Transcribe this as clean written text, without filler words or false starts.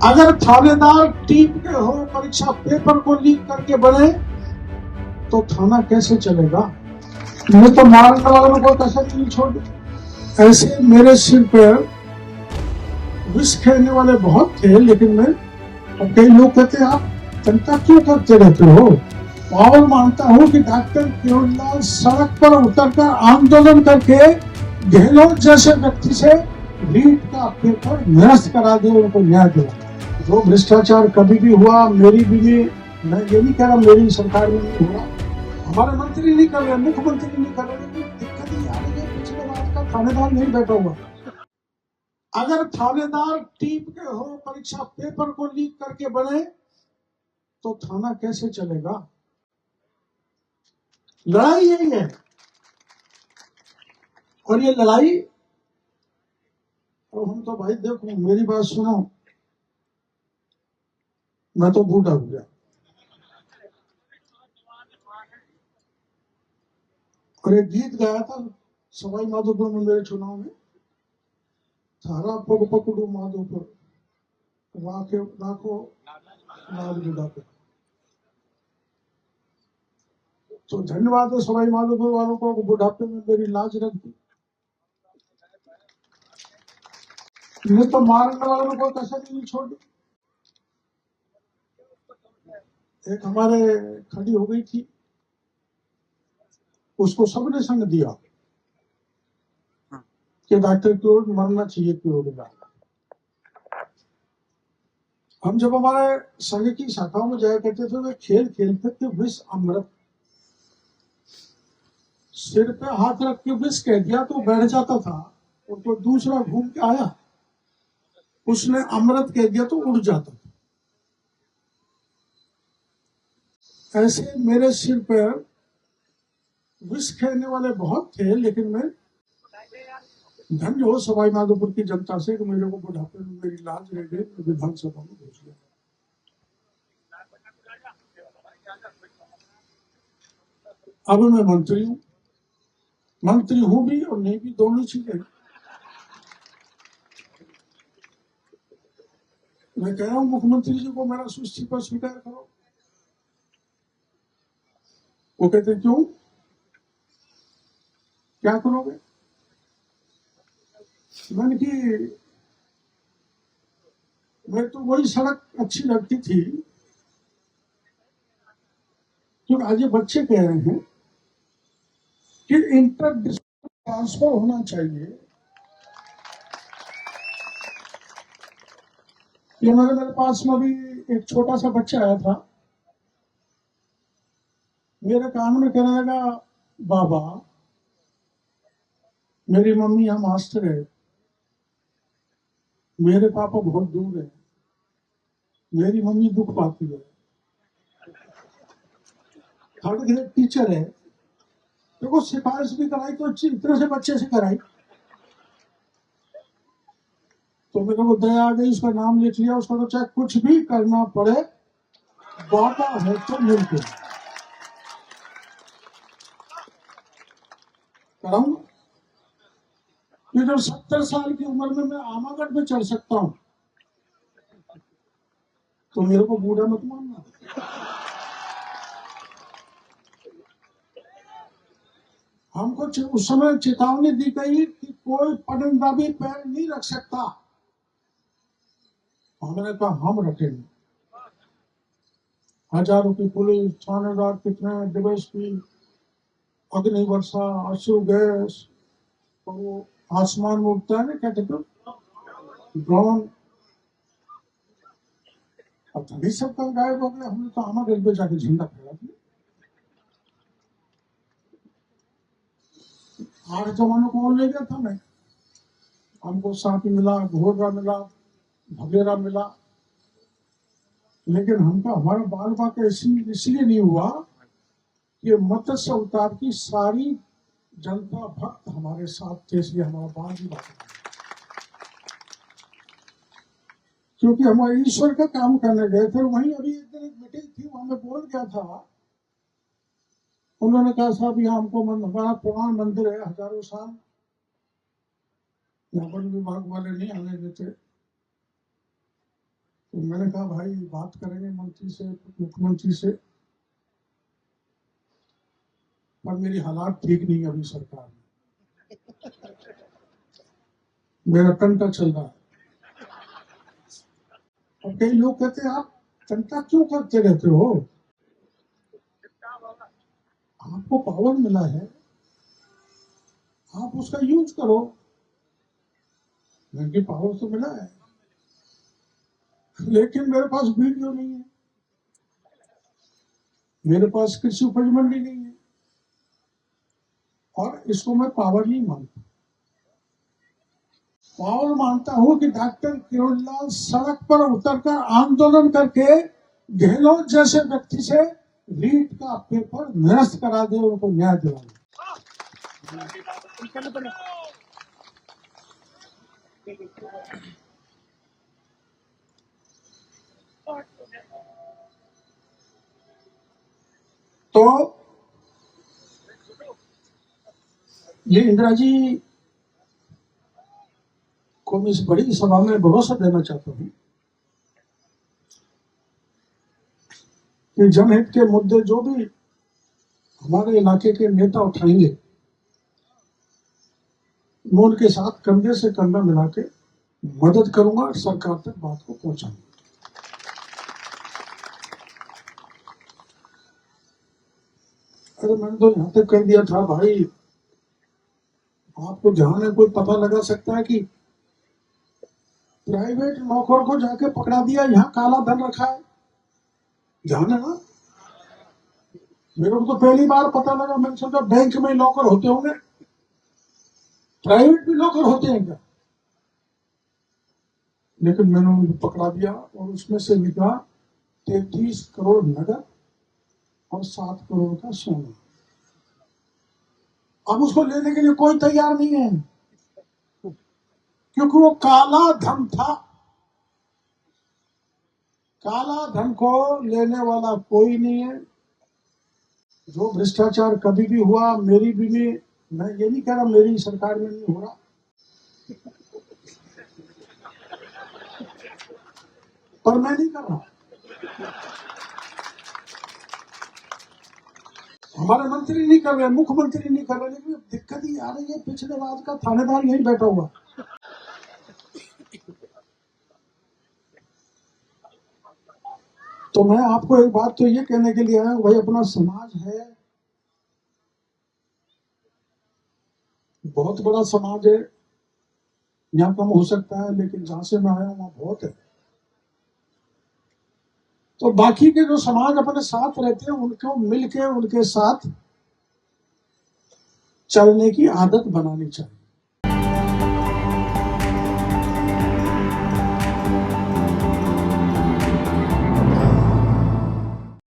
अगर थानेदार टीम के हो, परीक्षा पेपर को लीक करके बने, तो थाना कैसे चलेगा? मैं तो मारने वालों को कसर नहीं छोड़। ऐसे मेरे सिर पर विष खेलने वाले बहुत थे, लेकिन मैं, और कई लोग कहते हैं आप चिंता क्यों करते रहते हो? पावर मानता हूं कि डॉक्टर केवललाल सड़क पर उतरकर आंदोलन करके गहलोत जैसे व्यक्ति से रीट का पेपर निरस्त करा दे, उनको न्याय दिला। जो भ्रष्टाचार कभी भी हुआ मेरी भी में, मैं ये नहीं कह रहा मेरी सरकार में नहीं हुआ, हमारे मंत्री नहीं कर रहे, मुख्यमंत्री नहीं कर रहे, लेकिन दिक्कत ये आ रही है पिछले बार का थानेदार नहीं बैठा हुआ। अगर थानेदार टीम के हो, परीक्षा पेपर को लीक करके बने, तो थाना कैसे चलेगा? लड़ाई यही है। और ये लड़ाई, और हम तो भाई देखो मेरी बात सुनो, मैं तो बूढ़ा हो गया, और एक गीत गाया था सवाई माधोपुर में मेरे चुनाव में, थारा पग पकड़ू माधोपुर राखे राखो लाल बुढ़ापे। तो धन्यवाद है सवाई माधोपुर वालों को, बुढ़ापे में मेरी लाज रख दी। मैं तो मारने वालों को कसर नहीं छोड़ी। एक हमारे खड़ी हो गई थी, उसको सबने संग दिया कि डॉक्टर की ओर मरना चाहिए की ओर। हम जब हमारे संघ की शाखाओं में जाया करते थे, वे खेल खेलते थे विष अमृत, सिर पे हाथ रख के विष कह दिया तो बैठ जाता था, और तो दूसरा घूम के आया उसने अमृत कह दिया तो उड़ जाता था। ऐसे मेरे सिर पर विष खेलने वाले बहुत थे, लेकिन मैं धन्य हो सवाई माधोपुर की जनता से कि मेरे को बुढ़ापे में मेरी लाज रह गई, विधानसभा में घुस गया। अब मैं मंत्री हूं, मंत्री हूं भी और नहीं भी, दोनों चीजें। मैं कह रहा हूं मुख्यमंत्री जी को मेरा इस्तीफा स्वीकार करो। वो कहते क्यों, क्या करोगे? मैंने कि मैं तो वही सड़क अच्छी लगती थी, क्योंकि आज ये बच्चे कह रहे हैं कि इंटर डिस्ट्रिक्ट ट्रांसफर होना चाहिए। ये मेरे पास में भी एक छोटा सा बच्चा आया था, मेरे कान में कहने लगा, बाबा मेरी मम्मी यहाँ मास्टर है, मेरे पापा बहुत दूर है, मेरी मम्मी दुख पाती है, थर्ड ग्रेड टीचर है। देखो सिफारिश भी कराई तो इतने से बच्चे से कराई, तो मेरे को दया आ गई, उसका नाम लिख लिया, उसका तो चाहे कुछ भी करना पड़े, बाबा है तो मिलके कराऊंगा। ये जो 70 साल की उम्र में मैं आमागढ़ में चढ़ सकता हूं, तो मेरे को बूढ़ा मत मानना। हमको उस समय चेतावनी दी गई कि कोई परिंदा भी पैर नहीं रख सकता। हमने कहा हम रखेंगे। हजारों की पुलिस, थानेदार कितने, डीएसपी, अग्नि वर्षा, अश्रु गैस, और वो आसमान में उड़ता है ना, क्या कहते ड्रोन, अब तभी सब कल गायब हो गया। हमने तो आमागढ़ पे जाके झंडा फहरा दिया। 8 जवानों को और ले गया था मैं, हमको सांप मिला, घोड़ा मिला, भगेरा मिला, लेकिन हमका हमारा बाल बात इसलिए नहीं हुआ कि मत्स्य अवतार की सारी जनता भक्त हमारे साथ थे, इसलिए हमारा बाल भी बात, क्योंकि हम ईश्वर का काम करने गए थे। वहीं अभी एक दिन एक मीटिंग थी, वहां मैं बोल गया था, उन्होंने कहा साहब यहाँ हमको हमारा पुराना मंदिर है, हजारों साल, यहाँ वन विभाग वाले नहीं आने देते, तो मैंने कहा भाई बात करेंगे मंत्री से, मुख्यमंत्री से, पर मेरी हालात ठीक नहीं है अभी सरकार में, मेरा कंटा चल रहा है। और कई लोग कहते हैं आप कंटा क्यों करते रहते हो, आपको पावर मिला है, आप उसका यूज करो। मैंने पावर तो मिला है, लेकिन मेरे पास वीडियो नहीं है, मेरे पास कृषि उपज मंडी नहीं है, और इसको मैं पावर नहीं मानता। पावर मानता हूं कि डॉक्टर किरोड़ीलाल सड़क पर उतरकर आंदोलन करके गहलोत जैसे व्यक्ति से रीट का पेपर निरस्त करा दे, उनको न्याय दिला दे। तो ये इंदिरा जी को मैं इस बड़ी सभा में भरोसा देना चाहता हूं कि जनहित के मुद्दे जो भी हमारे इलाके के नेता उठाएंगे, मैं उनके साथ कंधे से कंधा मिला के मदद करूंगा और सरकार तक बात को पहुंचाऊंगा। अरे मैंने तो यहां तक कह दिया था भाई, आपको जहां में कोई पता लगा सकता है कि प्राइवेट नौकर को जाके पकड़ा दिया, यहाँ काला धन रखा है, ध्यान है ना। मेरे को तो पहली बार पता लगा, मैंने सोचा बैंक में लॉकर होते होंगे, प्राइवेट भी लॉकर होते हैं क्या, लेकिन मैंने उनको पकड़ा दिया और उसमें से निकला 33 करोड़ नगद और 7 करोड़ का सोना। अब उसको लेने के लिए कोई तैयार नहीं है, क्योंकि वो काला धन था। काला धन को लेने वाला कोई नहीं है। जो भ्रष्टाचार कभी भी हुआ, मेरी भी नहीं, मैं ये नहीं कह रहा मेरी सरकार में नहीं हो रहा, पर मैं नहीं कर रहा, हमारे मंत्री नहीं कर रहे, मुख्यमंत्री नहीं कर रहे, लेकिन दिक्कत ही आ रही है, पिछले राज का थानेदार यहीं बैठा हुआ। तो मैं आपको एक बात तो ये कहने के लिए आया हूं, भाई अपना समाज है, बहुत बड़ा समाज है, यहाँ कम हो सकता है, लेकिन जहां से मैं आया हूं वहां बहुत है। तो बाकी के जो समाज अपने साथ रहते हैं, उनको मिलके उनके साथ चलने की आदत बनानी चाहिए।